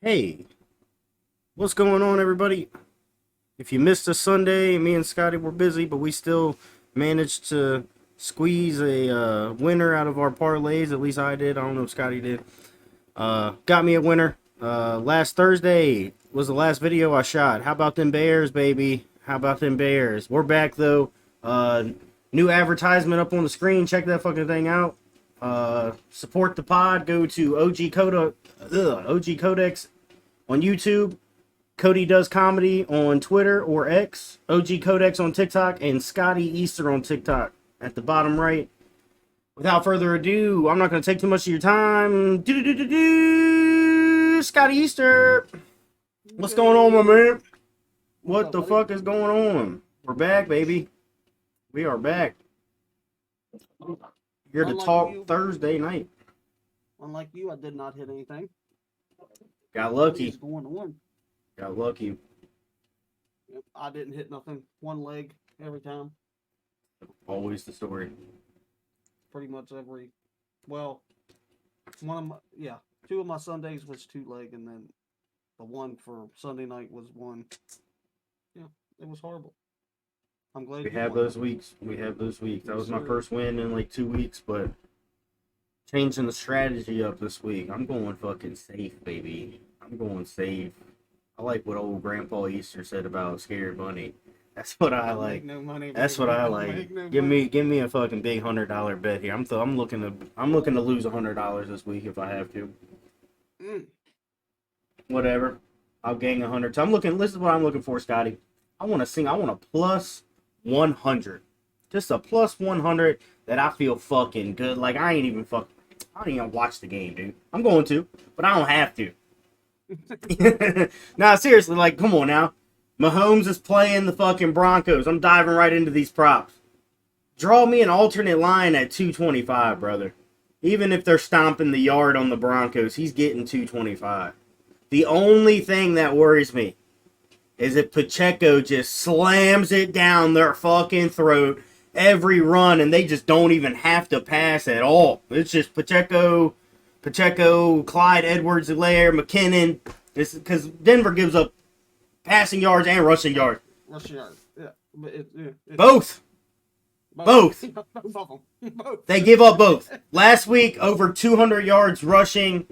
Hey, what's going on, everybody? If you missed a Sunday, me and Scotty were busy, but we still managed to squeeze a winner out of our parlays. At least I did. I don't know if Scotty did. Got me a winner. Last Thursday was the last video I shot. How about them Bears, baby? How about them Bears? We're back, though. Uh, New advertisement up on the screen. Check that fucking thing out. Support the pod. Go to OG Codex on YouTube. Cody Does Comedy on Twitter or X. OG Codex on TikTok. And Scotty Easter on TikTok at the bottom right. Without further ado, I'm not going to take too much of your time. Scotty Easter. What's going on, my man? What the fuck is going on? We're back, baby. We are back. Here to talk Thursday night. Unlike you, I did not hit anything. Got lucky. Going on. Got lucky. I didn't hit nothing. One leg every time. Always the story. Pretty much every. Well, two of my Sundays was two leg, and then the one for Sunday night was one. Yeah, it was horrible. I'm glad we have those weeks. We have those weeks. That was my first win in like 2 weeks, but changing the strategy up this week. I'm going fucking safe, baby. I'm going safe. I like what old Grandpa Easter said about Scary Bunny. That's what I like. No money, That's what I like. No give me a fucking big $100 bet here. I'm looking to lose $100 this week if I have to. Whatever. I'll gain 100. So this is what I'm looking for, Scotty. I want a plus 100. Just a plus 100 that I feel fucking good. Like I don't even watch the game, dude. I'm going to, but I don't have to. Nah, seriously, like, come on now. Mahomes is playing the fucking Broncos. I'm diving right into these props. Draw me an alternate line at 225, brother. Even if they're stomping the yard on the Broncos, he's getting 225. The only thing that worries me is if Pacheco just slams it down their fucking throat every run and they just don't even have to pass at all. It's just Pacheco, Clyde Edwards-Helaire, McKinnon. This is because Denver gives up passing yards and rushing yards. Rushing yards, yeah. Both. Both of them. Both. They give up both. Last week, over 200 yards rushing.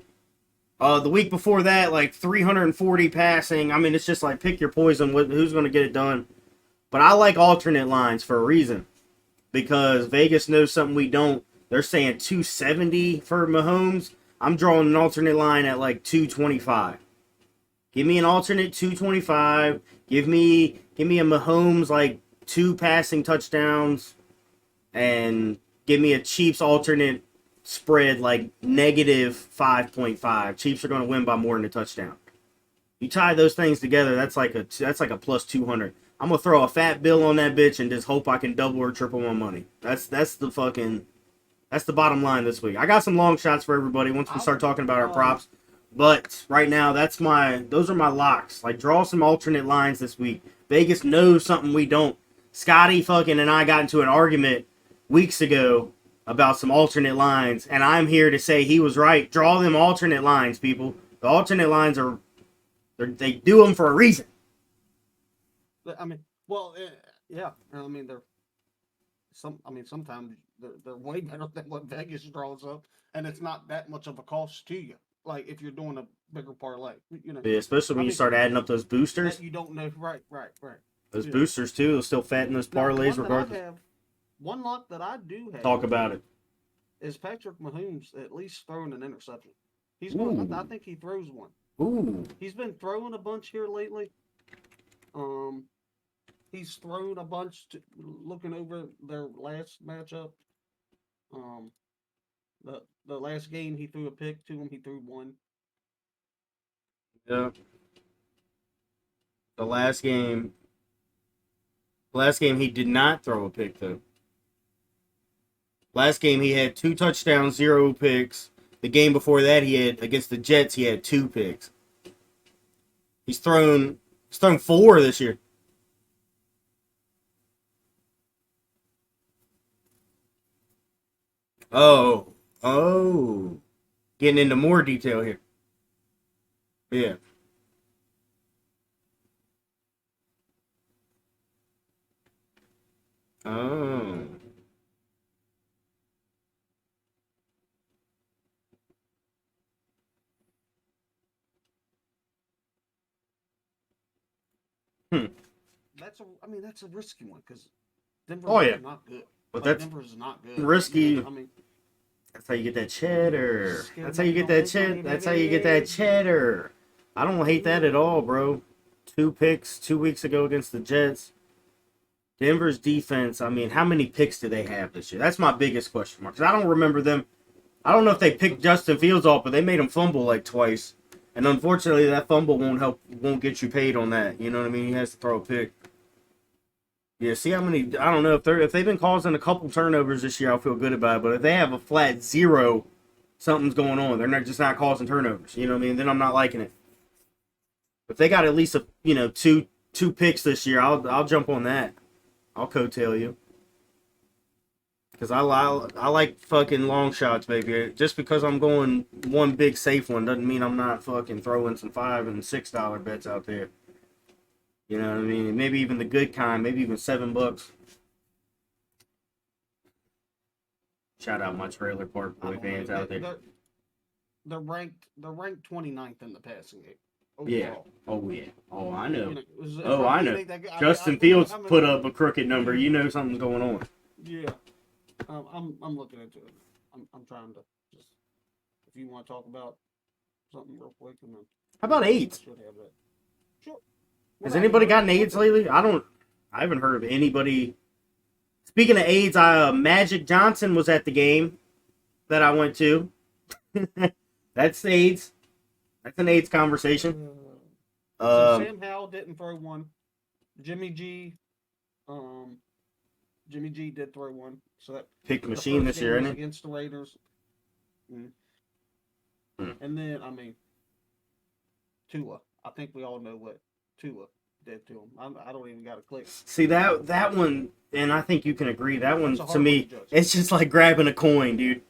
The week before that, like 340 passing. I mean, it's just like pick your poison. Who's going to get it done? But I like alternate lines for a reason. Because Vegas knows something we don't. They're saying 270 for Mahomes. I'm drawing an alternate line at like 225. Give me an alternate 225. Give me a Mahomes like 2 passing touchdowns. And give me a Chiefs alternate spread like negative 5.5. Chiefs are going to win by more than a touchdown. You tie those things together, that's like a plus 200. I'm going to throw a fat bill on that bitch and just hope I can double or triple my money. That's the bottom line this week. I got some long shots for everybody once we start talking about our props. But right now, those are my locks. Like, draw some alternate lines this week. Vegas knows something we don't. Scotty fucking and I got into an argument weeks ago about some alternate lines, and I'm here to say he was right. Draw them alternate lines, people. The alternate lines they do them for a reason. I mean, well, yeah. I mean, sometimes they're way better than what Vegas draws up, and it's not that much of a cost to you. Like if you're doing a bigger parlay, Yeah, especially when you start adding up those boosters. You don't know, right. Those boosters too, they'll still fatten those parlays regardless. One lock that I do have. Talk about it. Is Patrick Mahomes at least throwing an interception? He's going. I think he throws one. Ooh. He's been throwing a bunch here lately. He's thrown a bunch. Looking over their last matchup. The last game he threw a pick to him. He threw one. Yeah. The last game he did not throw a pick though. Last game he had 2 touchdowns, 0 picks. The game before that against the Jets he had 2 picks. He's thrown 4 this year. Oh. Getting into more detail here. Yeah. Oh. Hmm. I mean, that's a risky one because Denver's Oh yeah, not good. but Like that's Denver's not good. risky. I mean, That's how you get that cheddar. scared That's how money you get don't that make money, That's how you get that baby. cheddar. I don't hate that at all, bro. 2 picks 2 weeks ago against the Jets. Denver's defense. I mean, how many picks do they have this year? That's my biggest question mark. 'Cause I don't remember them. I don't know if they picked Justin Fields off, but they made him fumble like twice. And unfortunately, that fumble won't get you paid on that. You know what I mean? He has to throw a pick. Yeah, see how many? I don't know if they've been causing a couple turnovers this year. I'll feel good about it. But if they have a flat zero, something's going on. They're not causing turnovers. You know what I mean? Then I'm not liking it. If they got at least two picks this year, I'll jump on that. I'll coattail you because I like fucking long shots, baby. Just because I'm going one big safe one doesn't mean I'm not fucking throwing some $5 and $6 bets out there. You know what I mean? Maybe even the good kind, maybe even $7. Shout out my trailer park boy fans out there. They're ranked 29th in the passing game. Yeah. Overall. Oh yeah. Oh I know. Oh, I know. Justin Fields put up a crooked number. You know something's going on. Yeah. I'm looking into it. I'm trying to just, if you want to talk about something real quick, and then How about AIDS? should have that. Sure. Has anybody gotten AIDS lately? I haven't heard of anybody. Speaking of AIDS, Magic Johnson was at the game that I went to. That's AIDS. That's an AIDS conversation. So Sam Howell didn't throw one. Jimmy G, Jimmy G did throw one. So that Pick machine this year, isn't it? Against the Raiders. And then Tua. I think we all know what Tua did to him. I don't even got to click. See that one, and I think you can agree. That one That's a to hard me, one to judge. it's just like grabbing a coin, dude.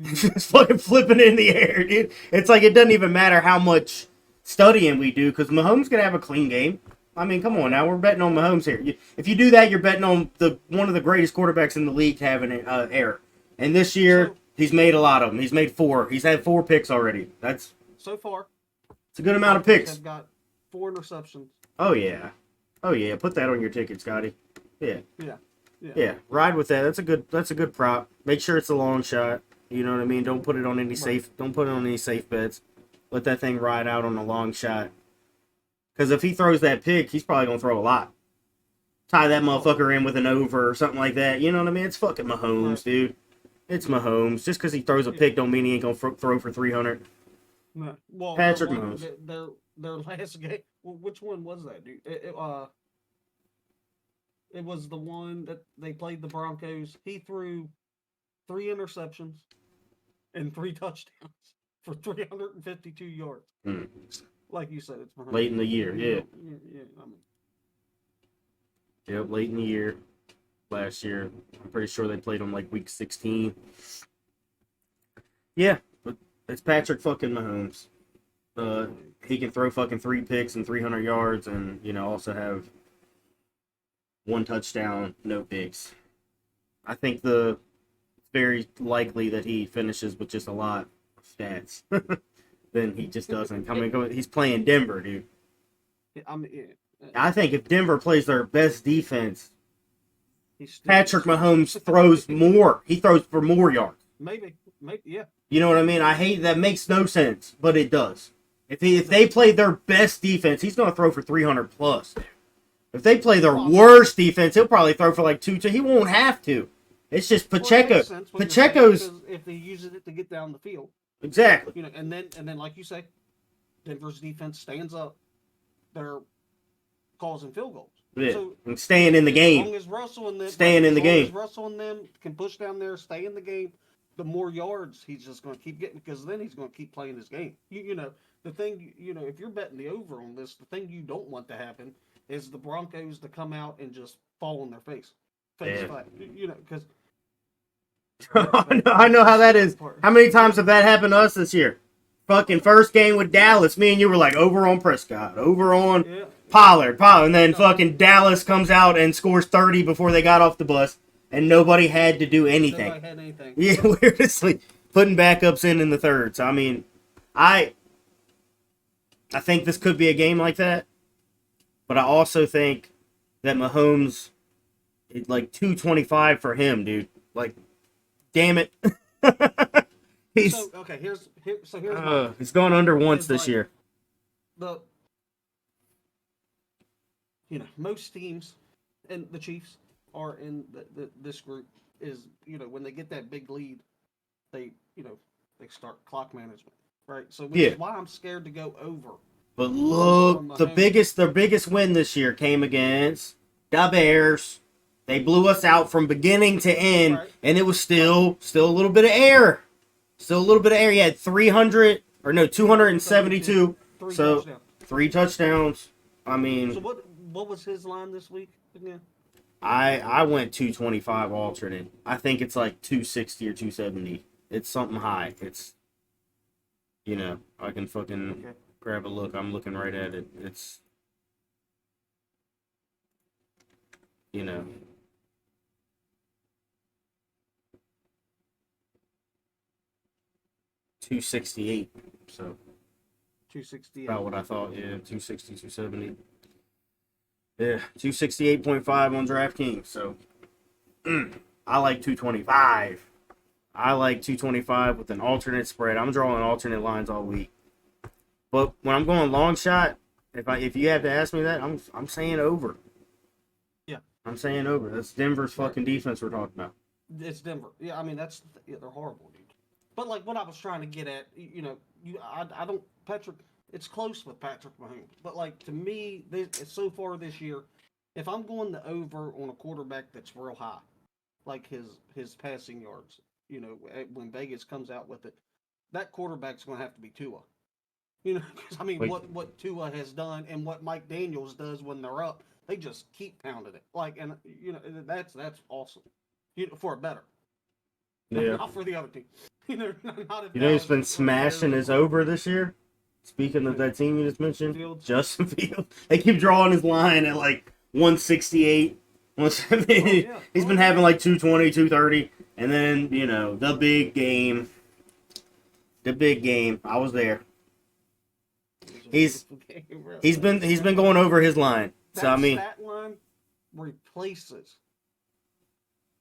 Just fucking flipping it in the air, dude. It's like it doesn't even matter how much studying we do because Mahomes gonna have a clean game. I mean, come on now, we're betting on Mahomes here. If you do that, you're betting on one of the greatest quarterbacks in the league having an error. And this year, he's made a lot of them. He's made 4. He's had 4 picks already. That's so far. It's a good amount of picks. Have got 4 interceptions. Oh yeah. Put that on your ticket, Scotty. Yeah. Yeah. Ride with that. That's a good prop. Make sure it's a long shot. You know what I mean? Don't put it on any safe. Don't put it on any safe bets. Let that thing ride out on a long shot. Because if he throws that pick, he's probably gonna throw a lot. Tie that motherfucker in with an over or something like that. You know what I mean? It's fucking Mahomes, dude. It's Mahomes. Just because he throws a pick don't mean he ain't gonna throw for 300. No. Well, Patrick Mahomes. Their last game. Well, which one was that, dude? It was the one that they played the Broncos. He threw 3 interceptions and 3 touchdowns for 352 yards. Like you said, it's Mahomes. Late in the year, yeah. Yeah, Yep, late in the year. Last year. I'm pretty sure they played him like week 16. Yeah, but it's Patrick fucking Mahomes. He can throw fucking 3 picks and 300 yards and, also have 1 touchdown, no picks. I think it's very likely that he finishes with just a lot of stats. Then he just doesn't. He's playing Denver, dude. I think if Denver plays their best defense, Patrick Mahomes throws more. He throws for more yards. Maybe, yeah. You know what I mean? I hate that. Makes no sense, but it does. If they play their best defense, he's going to throw for 300 plus. If they play their worst defense, he'll probably throw for like 2. He won't have to. It's just Pacheco. Pacheco's if they use it to get down the field. Exactly. And then like you say, Denver's defense stands up. They're causing field goals. Yeah. So, and staying in the game. As long as Russell and them Russell and them can push down there, stay in the game, the more yards he's just going to keep getting because then he's going to keep playing his game. The thing, if you're betting the over on this, the thing you don't want to happen is the Broncos to come out and just fall on their face flat. Because I know how that is. How many times have that happened to us this year? fucking first game with Dallas, me and you were like, over on Prescott, over on Yeah. Pollard. And then fucking Dallas comes out and scores 30 before they got off the bus, and nobody had to do anything. Nobody had anything. Yeah, we're just like putting backups in the third. So, I mean, I think this could be a game like that, but I also think that Mahomes, like 225 for him, dude. Like, damn it. He's gone under once this year. Most teams, and the Chiefs are in this group, is, when they get that big lead, they start clock management, right? So which is why I'm scared to go over. But look, their biggest win this year came against the Bears. They blew us out from beginning to end, right. And it was still a little bit of air. Still a little bit of air. He had 272. So 3 touchdowns. I mean, so what was his line this week again? I went 225 alternate. I think it's like 260 or 270. It's something high. It's, I can fucking grab a look. I'm looking right at it. It's, 268. So 268. About what I thought. Yeah, 260, 270. Yeah, 268.5 on DraftKings. So I like 225. I like 225 with an alternate spread. I'm drawing alternate lines all week. But when I'm going long shot, if you have to ask me that, I'm saying over. Yeah. I'm saying over. That's Denver's fucking defense we're talking about. It's Denver. Yeah, I mean they're horrible, dude. But like what I was trying to get at, I don't Patrick. It's close with Patrick Mahomes, but like to me, so far this year, if I'm going to over on a quarterback that's real high, like his passing yards, when Vegas comes out with it, that quarterback's going to have to be Tua. Because I mean, what Tua has done and what Mike Daniels does when they're up, they just keep pounding it. Like, and that's awesome. For a better. Yeah. Not for the other team. Not if he's been smashing his over this year. Speaking of that team you just mentioned, Justin Fields. They keep drawing his line at like 168. 170. He's been having like 220, 230. And then, the big game. The big game. I was there. He's been going over his line. That so I mean, stat line replaces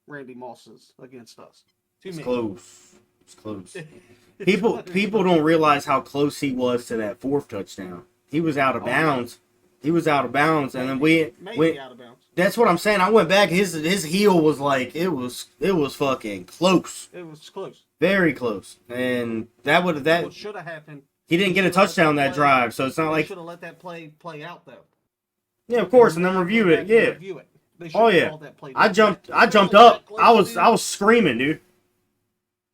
Randy Moss's against us. It's close. People don't realize how close he was to that 4th touchdown. He was out of bounds. And then we out of bounds. That's what I'm saying. I went back. His heel was like it was fucking close. It was close. Very close. And what should have happened. He didn't get a touchdown that drive, so it's not like should have let that play out though. Yeah, of course, and then review it. Yeah. Oh yeah. I jumped up. I was screaming, dude.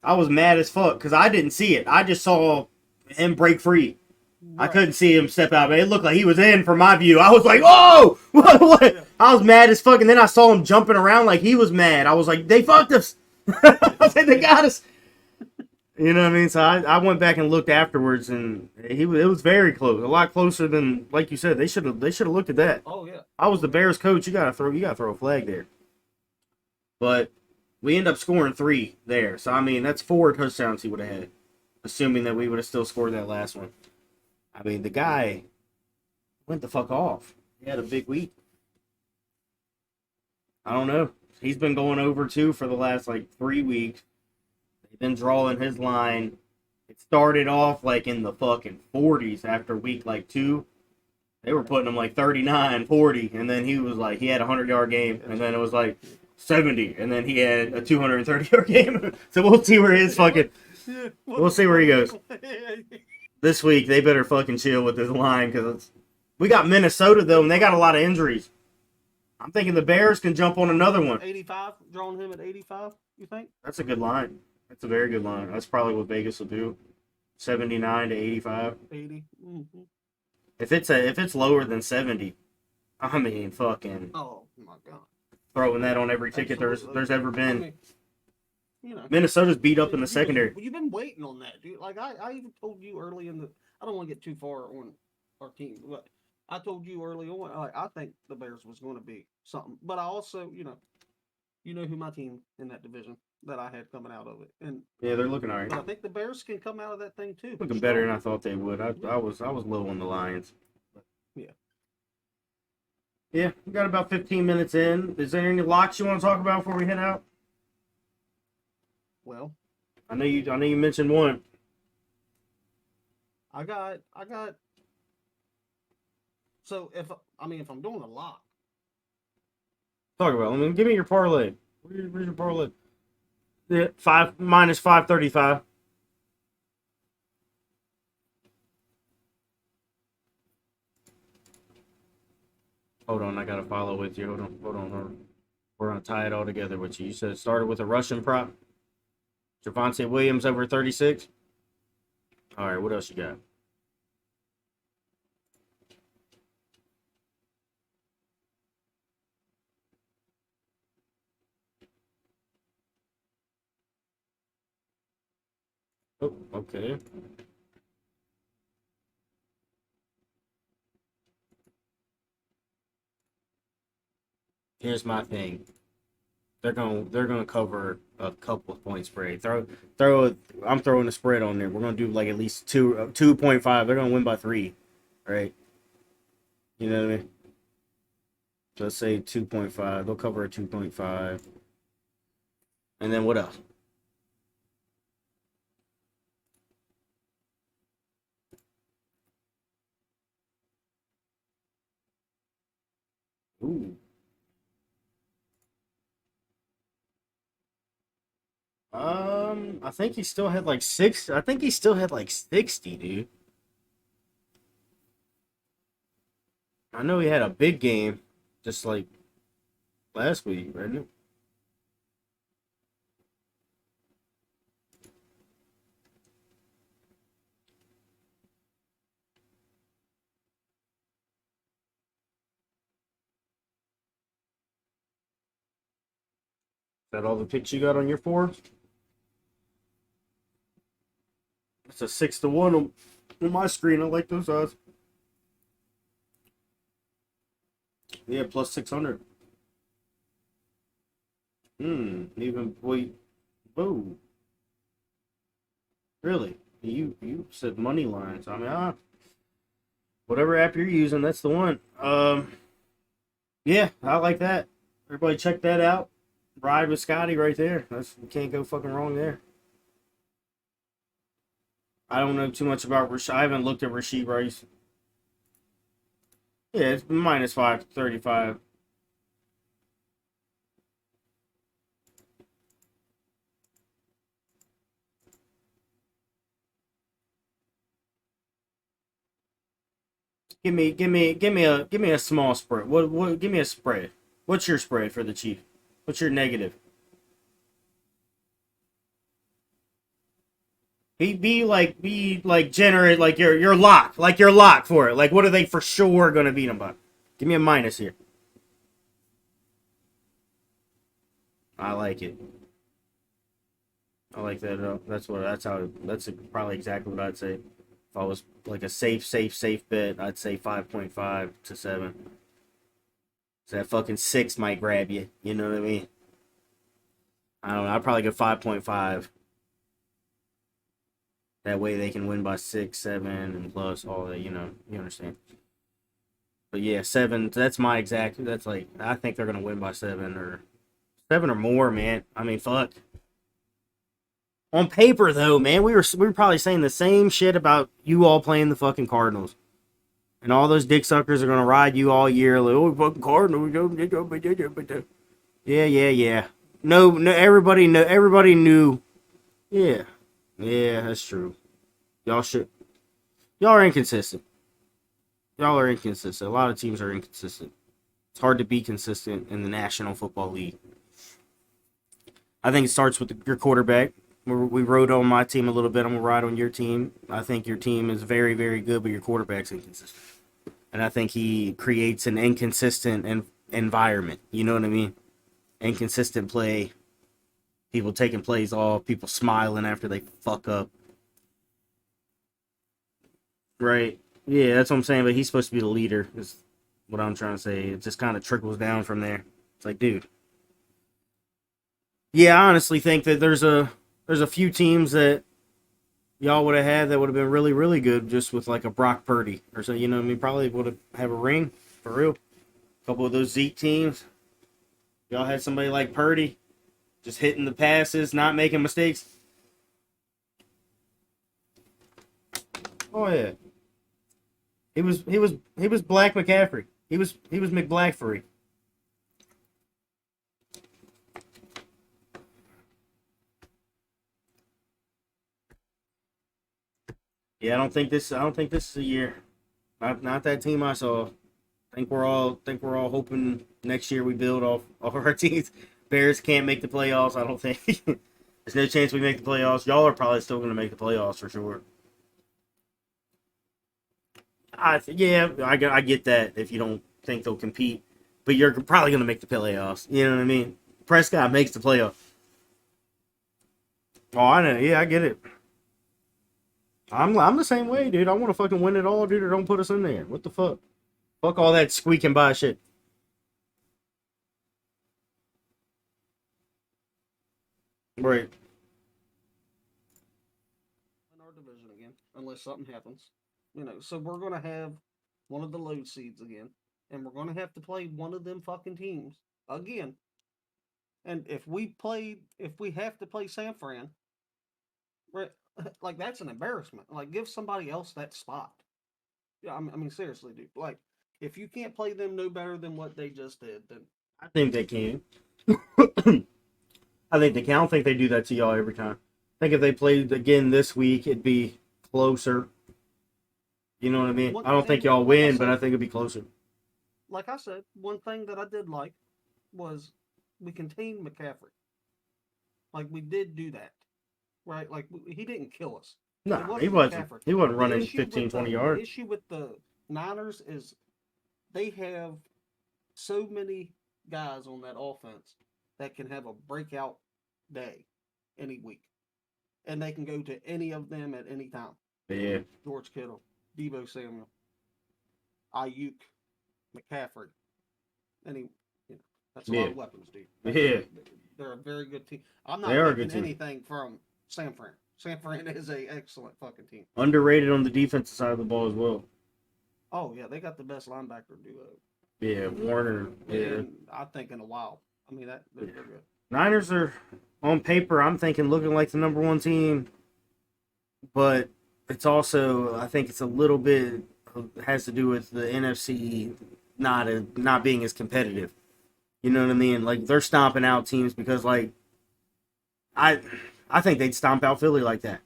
I was mad as fuck because I didn't see it. I just saw him break free. Right. I couldn't see him step out, but it looked like he was in from my view. I was like, "Oh, what?" Yeah. I was mad as fuck, and then I saw him jumping around like he was mad. I was like, "They fucked us." I said, "They got us." You know what I mean? So I went back and looked afterwards, and it was very close, a lot closer than, like you said. They should have looked at that. Oh yeah. I was the Bears coach. You gotta throw a flag there. But we end up scoring 3 there. So I mean, that's 4 touchdowns he would have had, assuming that we would have still scored that last one. I mean, the guy went the fuck off. He had a big week. I don't know. He's been going over too for the last like 3 weeks. They've been drawing his line. It started off like in the fucking 40s after week like 2. They were putting him like 39, 40, and then he was like, he had a 100-yard game, and then it was like 70, and then he had a 230-yard game. So we'll see where his fucking, we'll see where he goes. This week, they better fucking chill with this line, because we got Minnesota, though, and they got a lot of injuries. I'm thinking the Bears can jump on another one. 85, drawing him at 85, you think? That's a good line. That's a very good line. That's probably what Vegas will do. 79 to 85. 80. Mm-hmm. If it's lower than 70, I mean, fucking. Oh my god. Throwing that on every ticket there's ever been. Minnesota's beat up in the secondary. You've been waiting on that, dude. Like I even told you early in the. I don't want to get too far on our team, but I told you early on. Like I think the Bears was going to be something, but I also, who my team in that division that I had coming out of it, and yeah, they're looking all right. I think the Bears can come out of that thing too. Looking better than I thought they would. I was low on the Lions. Yeah. Yeah, we got about 15 minutes in. Is there any locks you want to talk about before we head out? Well, I know you mentioned one. I got. So if I'm doing a lock, Talk about. I mean, give me your parlay. Where's your parlay? Yeah, 5 minus 535. Hold on, I gotta follow with you. Hold on. We're gonna tie it all together with you. You said it started with a Russian prop. Javonte Williams over 36. All right, what else you got? Oh, okay. Here's my thing. They're gonna cover a couple of point spread. I'm throwing a spread on there. We're gonna do like at least 2.5. They're gonna win by 3, right? You know what I mean? So let's say 2.5. They'll cover a 2.5. And then what else? Ooh. I think he still had like 6. I think he still had like 60, dude. I know he had a big game, just like last week, right? That all the picks you got on your four? It's a 6-1 on my screen. I like those odds. Yeah, plus 600. Even wait. Whoa. Really? You said money lines. I mean, whatever app you're using, that's the one. Yeah, I like that. Everybody check that out. Ride with Scotty right there. You can't go fucking wrong there. I don't know too much about Rashid. I haven't looked at Rashid Rice. Yeah, it's minus 535. Give me a small spread. What? Give me a spread. What's your spread for the Chief? What's your negative? Be like generous, like your lock for it. Like what are they for sure gonna beat them by? Give me a minus here. I like it. I like that. That's probably exactly what I'd say. If I was like a safe bet, I'd say 5.5 to 7. So that fucking 6 might grab you. You know what I mean? I don't know. I'd probably go 5.5. That way they can win by 6, 7, and plus all that. You understand. But yeah, 7. That's my exact. That's like I think they're gonna win by 7 or more, man. I mean, fuck. On paper, though, man, we were probably saying the same shit about you all playing the fucking Cardinals, and all those dick suckers are gonna ride you all year. Like, oh, fucking Cardinals. Yeah. No, everybody knew. Yeah, that's true. Y'all should. Y'all are inconsistent. Y'all are inconsistent. A lot of teams are inconsistent. It's hard to be consistent in the National Football League. I think it starts with your quarterback. We rode on my team a little bit. I'm going to ride on your team. I think your team is very, very good, but your quarterback's inconsistent. And I think he creates an inconsistent environment. You know what I mean? Inconsistent play. people taking plays off, people smiling after they fuck up. Right. Yeah, that's what I'm saying. But he's supposed to be the leader. Is what I'm trying to say. It just kind of trickles down from there. It's like, dude. Yeah, I honestly think that there's a few teams that y'all would have had that would have been really, really good just with like a Brock Purdy or so. You know what I mean? Probably would have a ring for real. A couple of those Zeke teams. Y'all had somebody like Purdy just hitting the passes, not making mistakes. Oh yeah. He was Black McCaffrey. He was McBlackfrey. Yeah, I don't think this is a year. Not that team I saw. I think we're all hoping next year we build off our teams. Bears can't make the playoffs. I don't think. There's no chance we make the playoffs. Y'all are probably still going to make the playoffs for sure. I get that if you don't think they'll compete, but you're probably going to make the playoffs. You know what I mean? Prescott makes the playoffs. Oh, I know. Yeah, I get it. I'm the same way, dude. I want to fucking win it all, dude, or don't put us in there. What the fuck? Fuck all that squeaking by shit. Right. In our division again, unless something happens. So we're gonna have one of the low seeds again, and we're gonna have to play one of them fucking teams again. And if we have to play San Fran, right, like that's an embarrassment. Like give somebody else that spot. Yeah, I mean seriously, dude. Like if you can't play them no better than what they just did, then I think they can. I think they can. I don't think they do that to y'all every time. I think if they played again this week, it'd be closer. You know what I mean? I don't think y'all win, but I think it'd be closer. Like I said, one thing that I did like was we contained McCaffrey. Like we did do that, right? Like he didn't kill us. No, he wasn't. He wasn't running 15, 20 yards. The issue with the Niners is they have so many guys on that offense that can have a breakout day any week, and they can go to any of them at any time. Yeah. George Kittle, Deebo Samuel, Ayuk, McCaffrey. That's a lot of weapons, dude. They're a very good team. I'm not taking anything from San Fran. San Fran is an excellent fucking team. Underrated on the defensive side of the ball as well. Oh yeah, they got the best linebacker duo. Yeah, Warner. Yeah, I think in a while. I mean they're good. Niners are on paper. I'm thinking looking like the number one team, but it's also I think it's a little bit has to do with the NFC not being as competitive. You know what I mean? Like they're stomping out teams because like I think they'd stomp out Philly like that.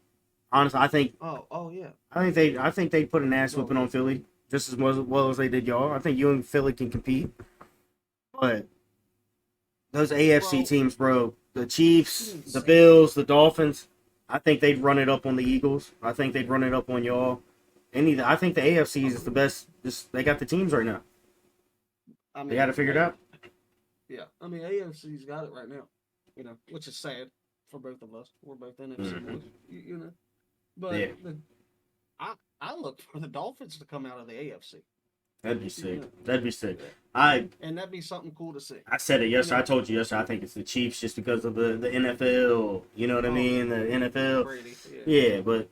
Honestly, I think. Oh yeah. I think they'd put an ass whipping on Philly just as well as they did y'all. I think you and Philly can compete, but those AFC teams, bro, the Chiefs, the Bills, the Dolphins, I think they'd run it up on the Eagles. I think they'd run it up on y'all. I think the AFC is the best. They got the teams right now. I mean, they got it figured out. Yeah, I mean AFC's got it right now. Which is sad for both of us. We're both NFC boys. But yeah. I look for the Dolphins to come out of the AFC. That'd be sick. That'd be sick. And that'd be something cool to see. I said it yesterday. I told you yesterday. I think it's the Chiefs just because of the NFL. You know what I mean? The NFL. Brady, yeah, but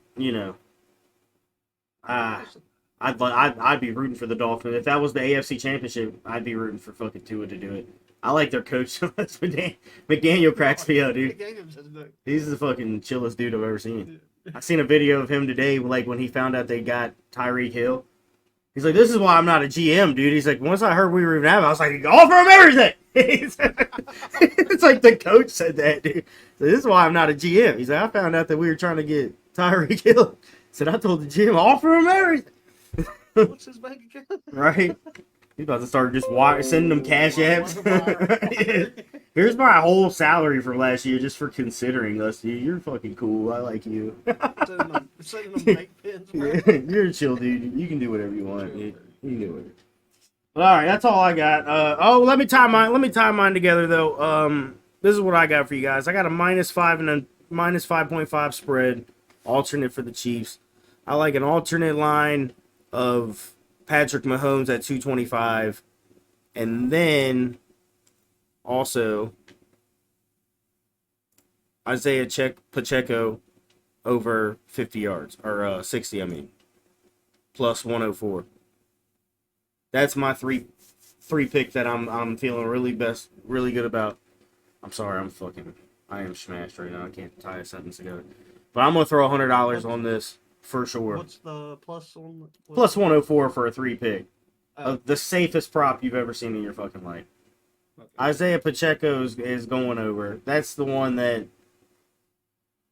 I'd be rooting for the Dolphins. If that was the AFC Championship, I'd be rooting for fucking Tua to do it. I like their coach. McDaniel cracks me up, dude. He's the fucking chillest dude I've ever seen. I seen a video of him today, like when he found out they got Tyreek Hill. He's like, "This is why I'm not a GM, dude." He's like, "Once I heard we were even having, I was like, offer him everything." It's like the coach said that, dude. So this is why I'm not a GM. He's like, "I found out that we were trying to get Tyreek Hill." Said, "I told the GM, offer him everything." What's his bank account? Right. He's about to start just sending them cash apps. Here's my whole salary from last year just for considering us. You're fucking cool. I like you. Sending them fake pins. Yeah, you're a chill dude. You can do whatever you want. You can do it. All right, that's all I got. Let me tie mine together though. this is what I got for you guys. I got a -5 and a -5.5 spread alternate for the Chiefs. I like an alternate line of Patrick Mahomes at 225, and then also Isaiah Pacheco over 50 yards, or 60, I mean, plus 104. That's my three pick that I'm feeling really good about. I'm sorry, I am smashed right now. I can't tie a sentence together. But I'm gonna throw $100 on this for sure. What's the plus on? Plus 104 for a 3 pick. The safest prop you've ever seen in your fucking life. Okay. Isaiah Pacheco is going over. That's the one that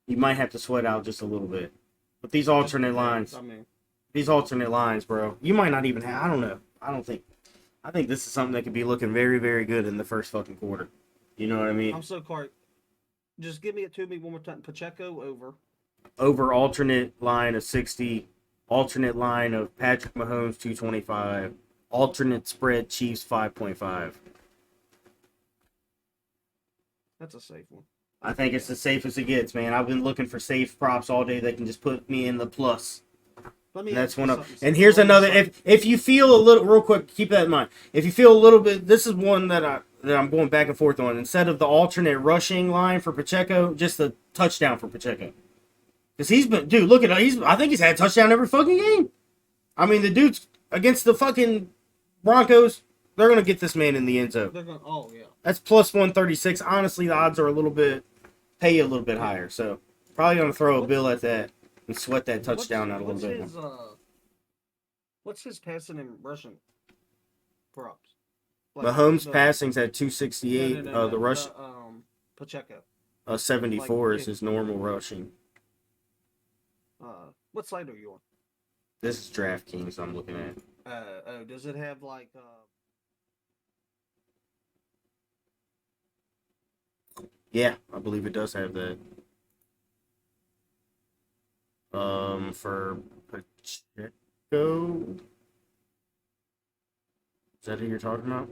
you might have to sweat out just a little bit. But these alternate lines, bro, you might not even have. I don't know. I think this is something that could be looking very, very good in the first fucking quarter. You know what I mean? I'm so sorry. Just give it to me one more time. Pacheco over. Over alternate line of 60. Alternate line of Patrick Mahomes 225. Alternate spread Chiefs 5.5. That's a safe one. I think it's as safe as it gets, man. I've been looking for safe props all day that can just put me in the plus. That's one of. And here's another. If you feel a little, real quick, keep that in mind. If you feel a little bit, this is one that I'm going back and forth on. Instead of the alternate rushing line for Pacheco, just the touchdown for Pacheco. Because he's been, dude, look at I think he's had a touchdown every fucking game. I mean, the dude's against the fucking Broncos. They're gonna get this man in the end zone. Oh yeah. That's plus 136. Honestly, the odds are pay a little bit higher. So probably gonna throw a bill at that and sweat that touchdown out a little bit. What's his passing and rushing props? Mahomes' passing's at 268. The rush. Pacheco. 74 is his normal rushing. What site are you on? This is DraftKings I'm looking at. Does it have like? Yeah, I believe it does have that. For Pacheco, is that who you're talking about?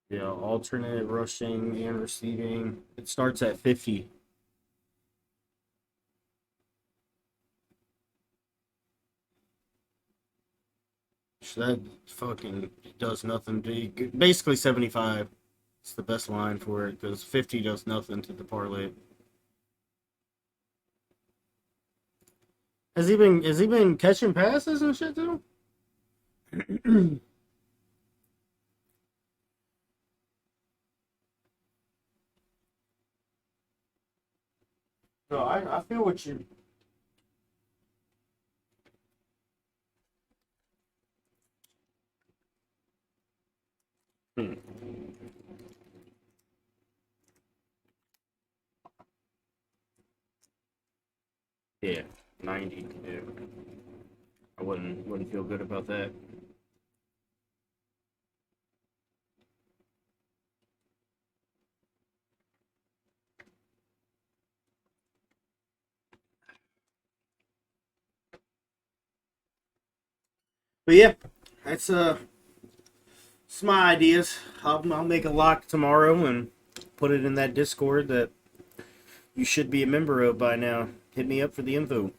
Yeah, alternate rushing and receiving. It starts at 50. So that fucking does nothing. Basically 75. It's the best line for it because 50 does nothing to the parlay. Has he been catching passes and shit too? No, I feel what you. Yeah, 90. Yeah. I wouldn't feel good about that. But yeah, that's my ideas. I'll make a lock tomorrow and put it in that Discord that you should be a member of by now. Hit me up for the info.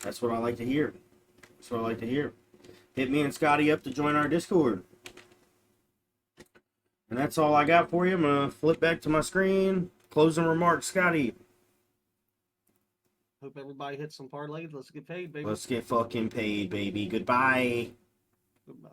That's what I like to hear. Hit me and Scotty up to join our Discord. And that's all I got for you. I'm going to flip back to my screen. Closing remarks, Scotty. Hope everybody hits some parlays. Let's get paid, baby. Let's get fucking paid, baby. Goodbye. Goodbye.